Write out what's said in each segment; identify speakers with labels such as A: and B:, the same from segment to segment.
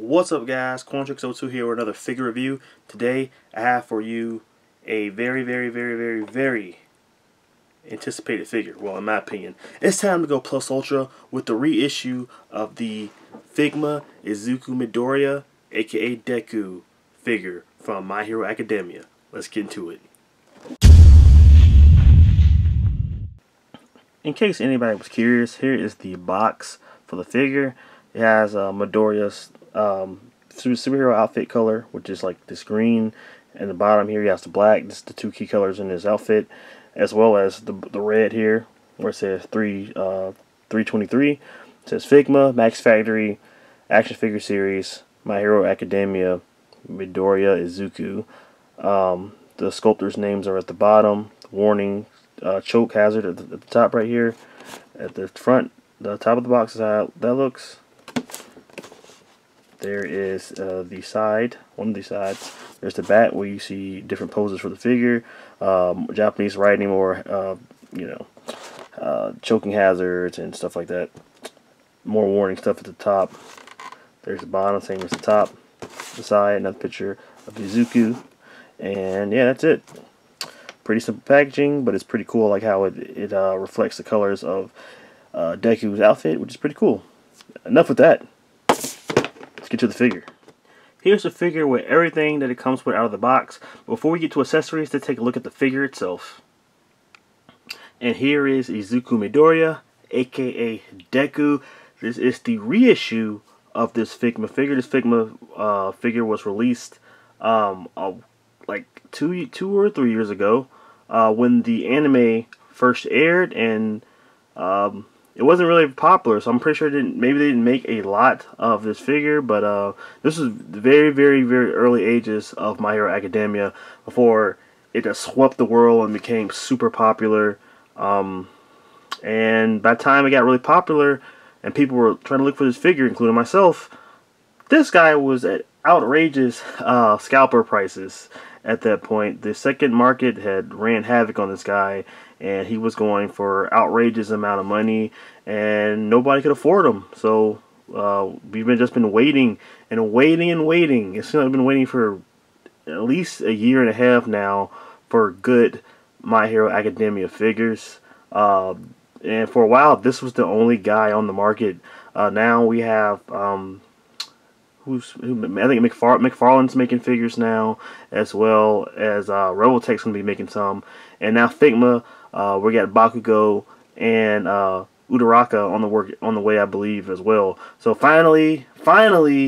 A: What's up, guys? Corntrix02 here with another figure review. Today I have for you a very anticipated figure. Well, in my opinion, it's time to go plus ultra with the reissue of the Figma Izuku Midoriya, aka Deku, figure from My Hero Academia. Let's get into it. In case anybody was curious, here is the box for the figure. It has Midoriya's superhero outfit color, which is like this green, and the bottom here he has the black. This is the two key colors in his outfit, as well as the red here where it says 323. It says Figma, Max Factory, Action Figure Series, My Hero Academia, Midoriya Izuku. The sculptors' names are at the bottom. Warning, choke hazard at the top right here. At the front, the top of the box is how that looks. There is the side, one of the sides. There's the back where you see different poses for the figure, Japanese writing, or choking hazards and stuff like that. More warning stuff at the top. There's the bottom, same as the top. The side, another picture of Izuku, and yeah, that's it. Pretty simple packaging, but it's pretty cool. I like how it reflects the colors of Deku's outfit, which is pretty cool. Enough with that. Let's get to the figure. Here's the figure with everything that it comes with out of the box. Before we get to accessories, let's take a look at the figure itself. And here is Izuku Midoriya, aka Deku. This is the reissue of this Figma figure. This Figma figure was released like two or 3 years ago when the anime first aired, and it wasn't really popular, so I'm pretty sure maybe they didn't make a lot of this figure, but this is the very early ages of My Hero Academia before it just swept the world and became super popular. And by the time it got really popular and people were trying to look for this figure, including myself, this guy was at outrageous scalper prices at that point. The second market had ran havoc on this guy, and he was going for outrageous amount of money, and nobody could afford him. So we've just been waiting and waiting. It's like I've been waiting for at least a year and a half now for good My Hero Academia figures. And for a while, this was the only guy on the market. Now we have I think McFarlane's making figures now, as well as Robotech's gonna be making some, and now Figma. We got Bakugo and Uraraka on the way, I believe, as well. So finally,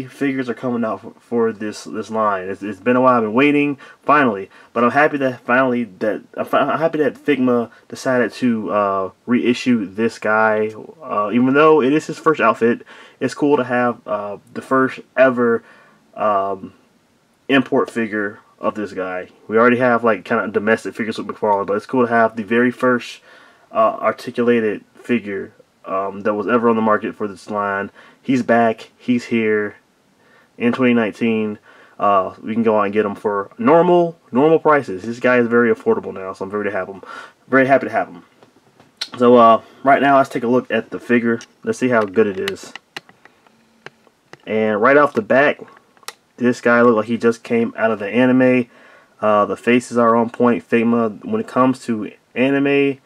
A: figures are coming out for this line. It's been a while. I've been waiting. Finally, but I'm happy that I'm happy that Figma decided to reissue this guy. Even though it is his first outfit, it's cool to have the first ever import figure of this guy. We already have like kind of domestic figures with McFarlane, but it's cool to have the very first articulated figure that was ever on the market for this line. He's back. He's here in 2019. We can go out and get him for normal prices. This guy is very affordable now, so I'm very happy to have him. So right now, let's take a look at the figure. Let's see how good it is. And right off the bat, this guy looks like he just came out of the anime. The faces are on point. Figma, when it comes to anime,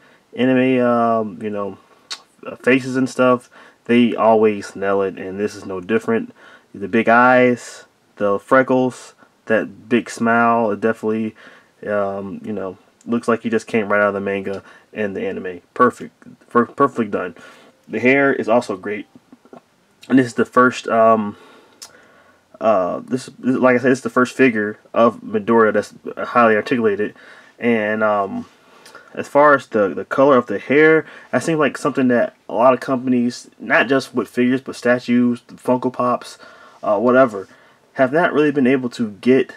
A: faces and stuff, they always nail it, and this is no different. The big eyes, the freckles, that big smile, it definitely, looks like he just came right out of the manga and the anime. Perfectly done. The hair is also great, and this is the first. Like I said, it's the first figure of Midoriya that's highly articulated, and as far as the color of the hair, that seems like something that a lot of companies, not just with figures but statues, Funko Pops, whatever, have not really been able to get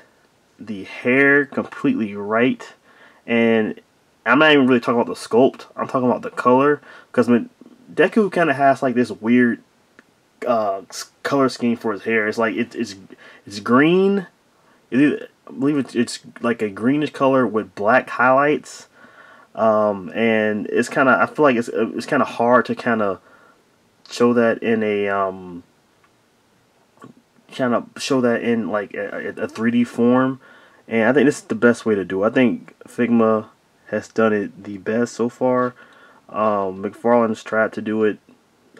A: the hair completely right. And I'm not even really talking about the sculpt. I'm talking about the color, because Deku kind of has like this weird color scheme for his hair. It's like it's green. I believe it's like a greenish color with black highlights, and it's kind of, I feel like it's kind of hard to kind of show that in a kind of show that in like a 3D form, and I think this is the best way to do it. I think Figma has done it the best so far. McFarlane's tried to do it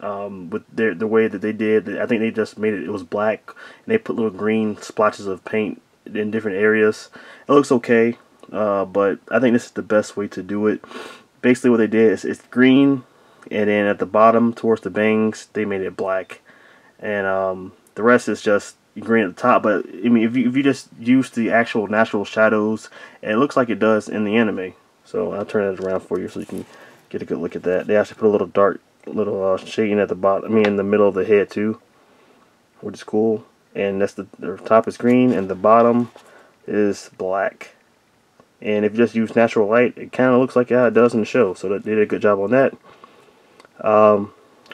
A: with the way that they did. I think they just made it was black, and they put little green splotches of paint in different areas. It looks okay, but I think this is the best way to do it. Basically what they did is it's green, and then at the bottom towards the bangs they made it black, and the rest is just green at the top. But I mean, if you just use the actual natural shadows, it looks like it does in the anime. So I'll turn it around for you so you can get a good look at that. They actually put a little dark little shading at the bottom, I mean in the middle of the head too, which is cool. And that's the top is green and the bottom is black. And if you just use natural light, it kind of looks like how it does in the show. So they did a good job on that.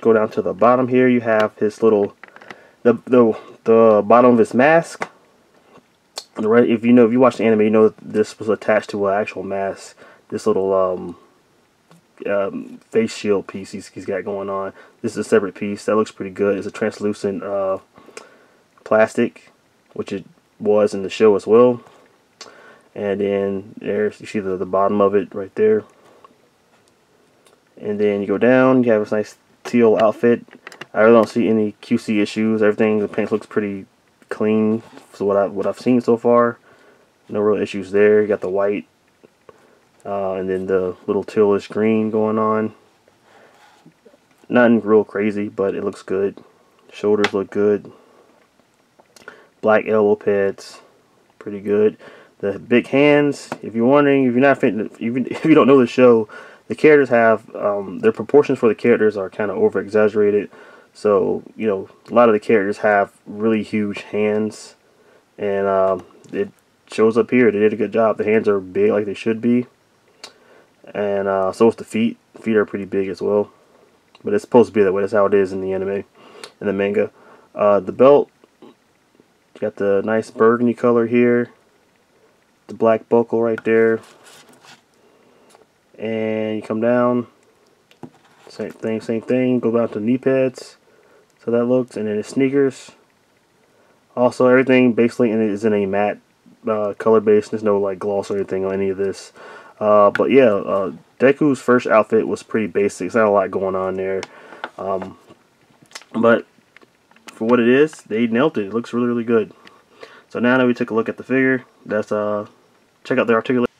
A: Go down to the bottom here. You have his little the bottom of his mask. If you watch the anime, you know that this was attached to an actual mask. This little face shield piece he's got going on. This is a separate piece that looks pretty good. It's a translucent plastic, which it was in the show as well. And then there's, you see the bottom of it right there. And then you go down, you have this nice teal outfit. I really don't see any QC issues. Everything, the paint looks pretty clean. So what I've seen so far, no real issues there. You got the white, and then the little tealish green going on. Nothing real crazy, but it looks good. Shoulders look good. Black elbow pads, pretty good. The big hands, if you're wondering, if you're not fitting, even if you don't know the show, the characters have their proportions for the characters are kind of over exaggerated. So you know, a lot of the characters have really huge hands, and it shows up here. They did a good job. The hands are big like they should be, and so is the feet. Feet are pretty big as well, but it's supposed to be that way. That's how it is in the anime, in the manga. The belt, you got the nice burgundy color here. The black buckle right there, and you come down, same thing, go down to knee pads, so that looks, and then the sneakers. Also, everything basically is in a matte color base. There's no like gloss or anything on any of this, but yeah, Deku's first outfit was pretty basic. It's not a lot going on there, but for what it is, they nailed it. It looks really, really good. So now that we took a look at the figure, that's check out the articulation.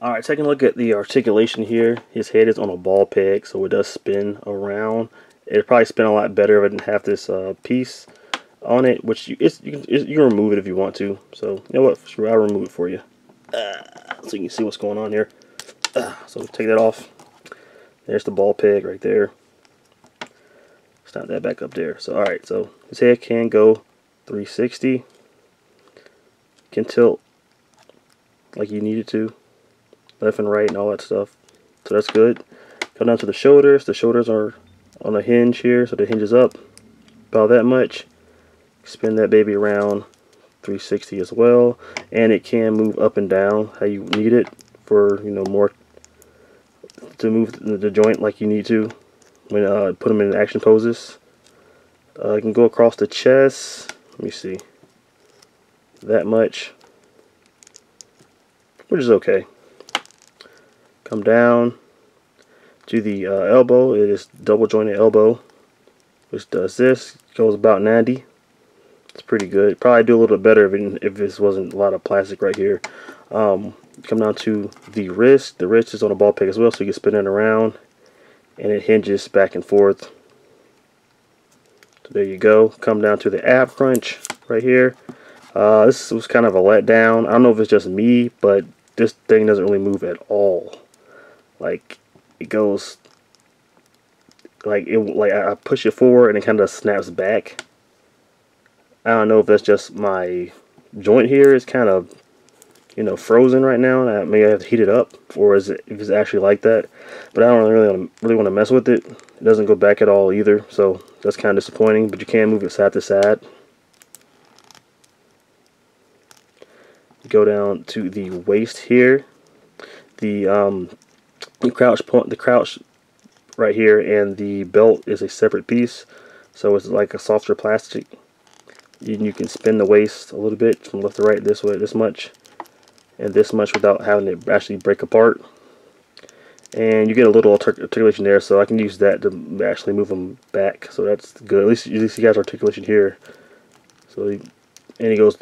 A: Alright, taking a look at the articulation here. His head is on a ball peg, so it does spin around. It'd probably spin a lot better if it didn't have this piece on it, which you can remove it if you want to. So, you know what? Sure, I'll remove it for you. So you can see what's going on here. So take that off. There's the ball peg right there. Snap that back up there. So, alright, so his head can go 360. Can tilt like you need it to, left and right and all that stuff, so that's good. Come down to the shoulders. The shoulders are on a hinge here, so the hinges up about that much. Spin that baby around 360 as well, and it can move up and down how you need it for, you know, more to move the joint like you need to when put them in action poses. You can go across the chest. Let me see, that much, which is okay. Come down to the elbow. It is double jointed elbow, which does this. Goes about 90. It's pretty good. Probably do a little bit better if this wasn't a lot of plastic right here. Come down to the wrist. The wrist is on a ball peg as well, so you can spin it around, and it hinges back and forth. So there you go. Come down to the ab crunch right here. This was kind of a letdown. I don't know if it's just me, but this thing doesn't really move at all. Like, it goes like I push it forward and it kind of snaps back. I don't know if that's just my joint here is kind of, you know, frozen right now, and maybe I have to heat it up, or is it, if it's actually like that. But I don't really want to mess with it. It doesn't go back at all either, so that's kind of disappointing. But you can move it side to side. Go down to the waist here. The crouch right here, and the belt is a separate piece, so it's like a softer plastic. You can spin the waist a little bit from left to right, this way, this much, and this much without having it actually break apart. And you get a little articulation there, so I can use that to actually move them back. So that's good. At least you got articulation here. So and he goes,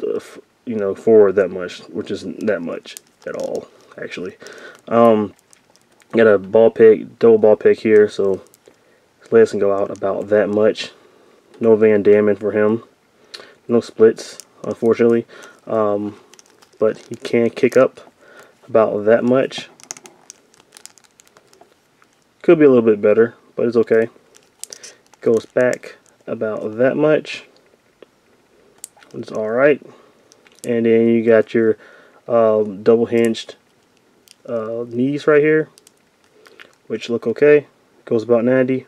A: you know, forward that much, which isn't that much at all, actually. Got a ball peg, double ball peg here, so his legs can go out about that much. No Van Damme for him. No splits, unfortunately. But he can kick up about that much. Could be a little bit better, but it's okay. Goes back about that much. It's alright. And then you got your double hinged knees right here, which look okay. Goes about 90.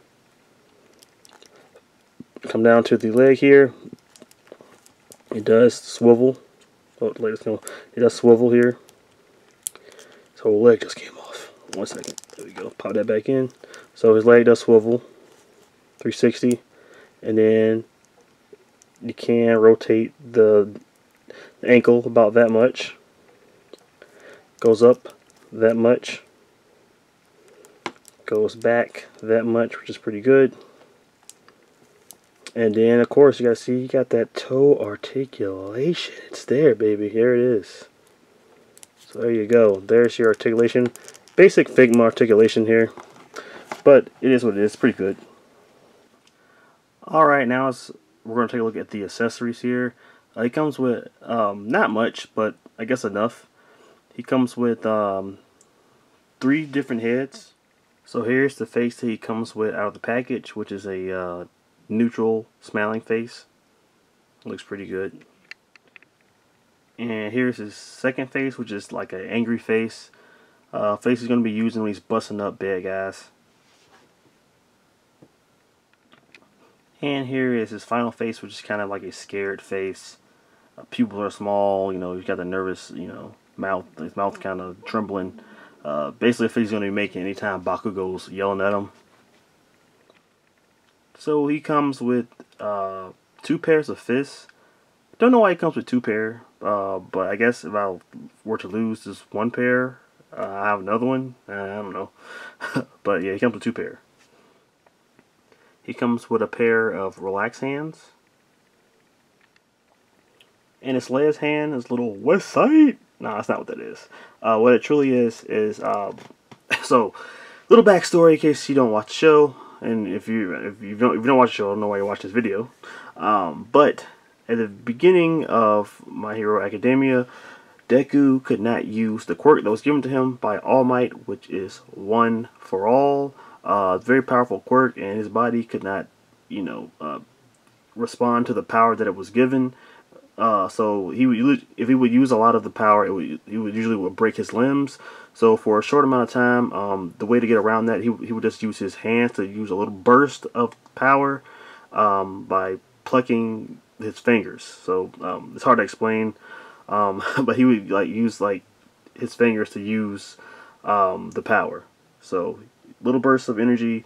A: Come down to the leg here. It does swivel. Oh, it does swivel here. His whole leg just came off. 1 second. There we go. Pop that back in. So his leg does swivel. 360. And then you can rotate the ankle about that much. Goes up that much. Goes back that much, which is pretty good. And then, of course, you guys see you got that toe articulation. It's there, baby. Here it is. So there you go. There's your articulation. Basic Figma articulation here. But it is what it is. Pretty good. Alright, now we're going to take a look at the accessories here. It comes with not much, but I guess enough. He comes with 3 different heads. So here's the face that he comes with out of the package, which is a neutral smiling face. Looks pretty good. And here's his second face, which is like an angry face. Face is going to be used when he's busting up bad guys. And here is his final face, which is kind of like a scared face. Pupils are small, you know, he's got the nervous, you know, mouth, his mouth kind of trembling. Basically a face he's going to be making anytime Bakugo's yelling at him. So he comes with 2 pairs of fists. Don't know why he comes with 2 pair, but I guess if I were to lose this 1 pair, I have another one. I don't know. But yeah, he comes with 2 pair. He comes with a pair of relaxed hands. And his last hand is little west side. No, that's not what that is. What it truly is so little backstory in case you don't watch the show. And if you don't watch the show, I don't know why you watch this video. But at the beginning of My Hero Academia, Deku could not use the quirk that was given to him by All Might, which is One for All. Very powerful quirk, and his body could not, you know, respond to the power that it was given. So if he would use a lot of the power, he would usually break his limbs. So for a short amount of time, the way to get around that, he would just use his hands to use a little burst of power by plucking his fingers. So it's hard to explain, but he would use his fingers to use the power. So little bursts of energy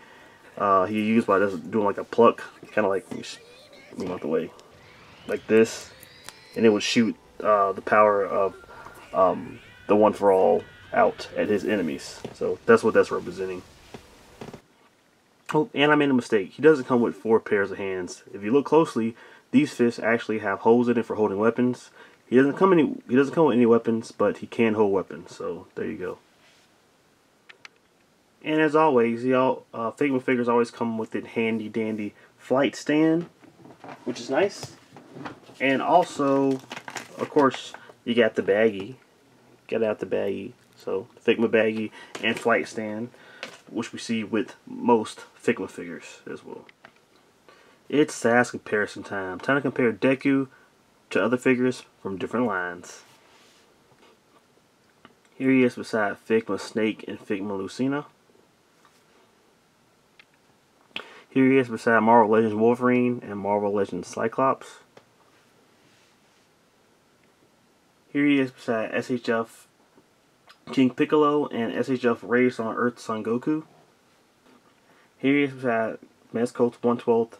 A: he used by just doing like a pluck, kind of like move out the way, like this, and it would shoot the power of the One for All out at his enemies. So that's what that's representing. Oh, and I made a mistake. He doesn't come with 4 pairs of hands. If you look closely, these fists actually have holes in it for holding weapons. He doesn't come with any weapons, but he can hold weapons. So there you go. And as always, Figma figures always come with a handy dandy flight stand, which is nice. And also, of course, you got the baggie. Get out the baggie. So Figma baggie and flight stand, which we see with most Figma figures as well. It's size comparison time. Time to compare Deku to other figures from different lines. Here he is beside Figma Snake and Figma Lucina. Here he is beside Marvel Legends Wolverine and Marvel Legends Cyclops. Here he is beside SHF King Piccolo and SHF Raised on Earth Son Goku. Here he is beside Mesco's 1/12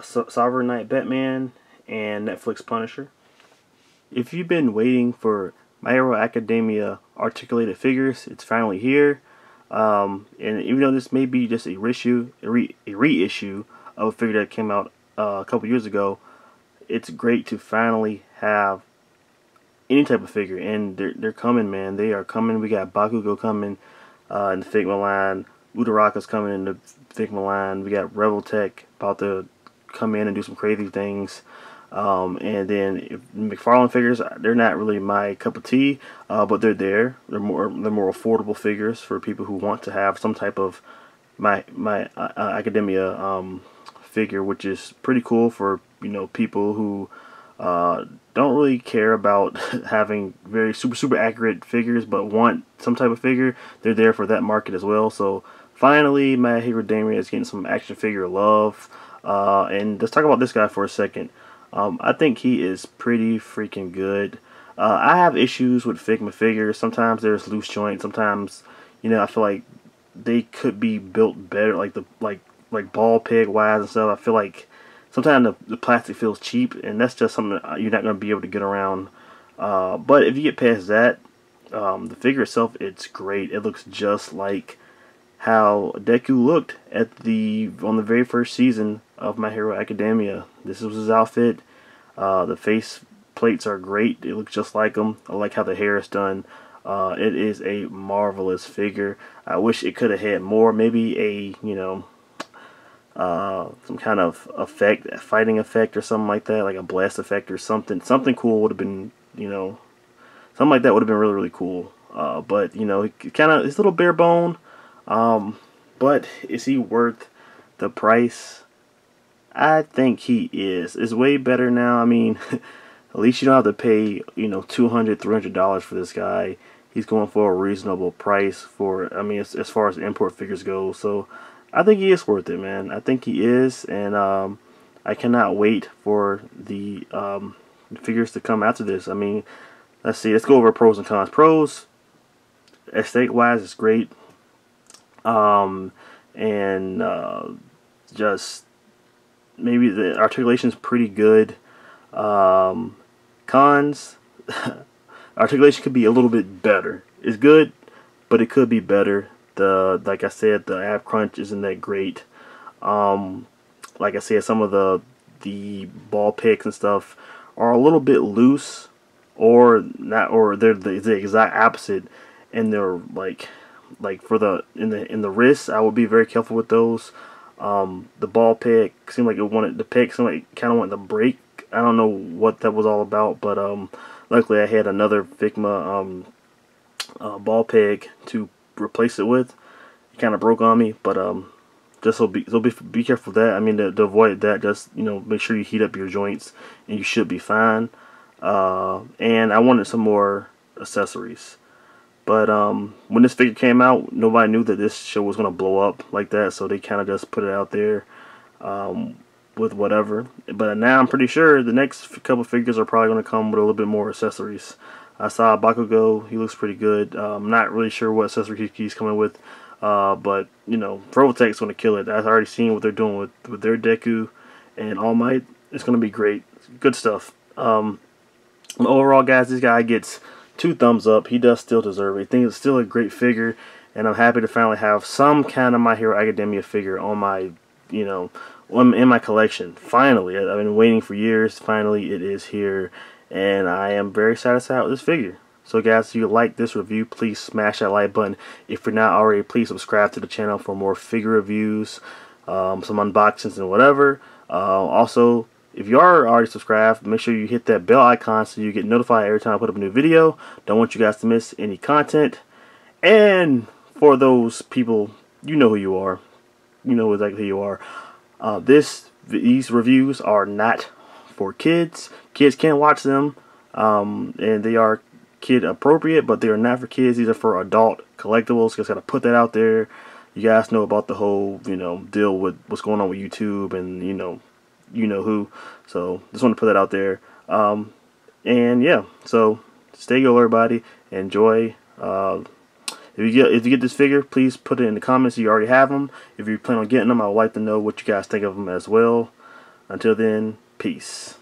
A: Sovereign Knight Batman, and Netflix Punisher. If you've been waiting for My Hero Academia articulated figures, it's finally here. And even though this may be just a reissue of a figure that came out a couple years ago, it's great to finally have any type of figure, and they're coming, man. They are coming. We got Bakugo coming in the Figma line. Uraraka's coming in the Figma line. We got Rebel Tech about to come in and do some crazy things. And then if McFarlane figures, they're not really my cup of tea, but they're there. They're more affordable figures for people who want to have some type of my Academia figure, which is pretty cool for people who don't really care about having very super accurate figures, but want some type of figure. They're there for that market as well. So finally, My Hero Academia is getting some action figure love. And let's talk about this guy for a second. I think he is pretty freaking good. I have issues with Figma figures. Sometimes there's loose joints. Sometimes, I feel like they could be built better, like ball peg wise and stuff. I feel like sometimes the plastic feels cheap, and that's just something that you're not going to be able to get around. But if you get past that, the figure itself, it's great. It looks just like how Deku looked on the very first season of My Hero Academia. This was his outfit. The face plates are great. It looks just like him. I like how the hair is done. It is a marvelous figure. I wish it could have had more, maybe some kind of effect, fighting effect or something like that, like a blast effect or something. Something cool would have been, something like that would have been really cool. But it's a little bare bone. But is he worth the price? I think he is. It's way better now. I mean, at least you don't have to pay, $200, $300 for this guy. He's going for a reasonable price for, as far as import figures go. So I think he is worth it, man. I think he is, and I cannot wait for the figures to come after this. I mean, let's see. Let's go over pros and cons. Pros, aesthetic-wise, it's great. Just maybe the articulation is pretty good. Cons, articulation could be a little bit better. It's good, but it could be better. Like I said, the ab crunch isn't that great. Like I said, some of the ball picks and stuff are a little bit loose, or not, or they're the exact opposite, and they're like for in the wrists, I would be very careful with those. The ball peg seemed like the peg seemed like kind of wanted to break. I don't know what that was all about, but luckily I had another Figma ball peg to replace it with. It kind of broke on me, but just be careful with that. I mean, to avoid that, just make sure you heat up your joints, and you should be fine. And I wanted some more accessories. But when this figure came out, nobody knew that this show was going to blow up like that, so they kind of just put it out there with whatever. But now I'm pretty sure the next couple figures are probably going to come with a little bit more accessories. I saw Bakugo, he looks pretty good. I'm not really sure what accessory he's coming with, but Robotech's going to kill it. I've already seen what they're doing with their Deku and All Might. It's going to be great. Good stuff. Overall, guys, this guy gets 2 thumbs up. He does still deserve it. I think it's still a great figure, and I'm happy to finally have some kind of My Hero Academia figure on my, in my collection. Finally, I've been waiting for years. Finally, it is here, and I am very satisfied with this figure. So, guys, if you like this review, please smash that like button. If you're not already, please subscribe to the channel for more figure reviews, some unboxings, and whatever. Also, if you are already subscribed, make sure you hit that bell icon so you get notified every time I put up a new video. Don't want you guys to miss any content. And for those people, you know who you are. You know exactly who you are. These reviews are not for kids. Kids can watch them, and they are kid appropriate, but they are not for kids. These are for adult collectibles. Just gotta put that out there. You guys know about the whole, deal with what's going on with YouTube, and you know who. So just want to put that out there. And yeah, so stay good, everybody. Enjoy. If you get this figure, please put it in the comments if you already have them. If you plan on getting them, I would like to know what you guys think of them as well. Until then, peace.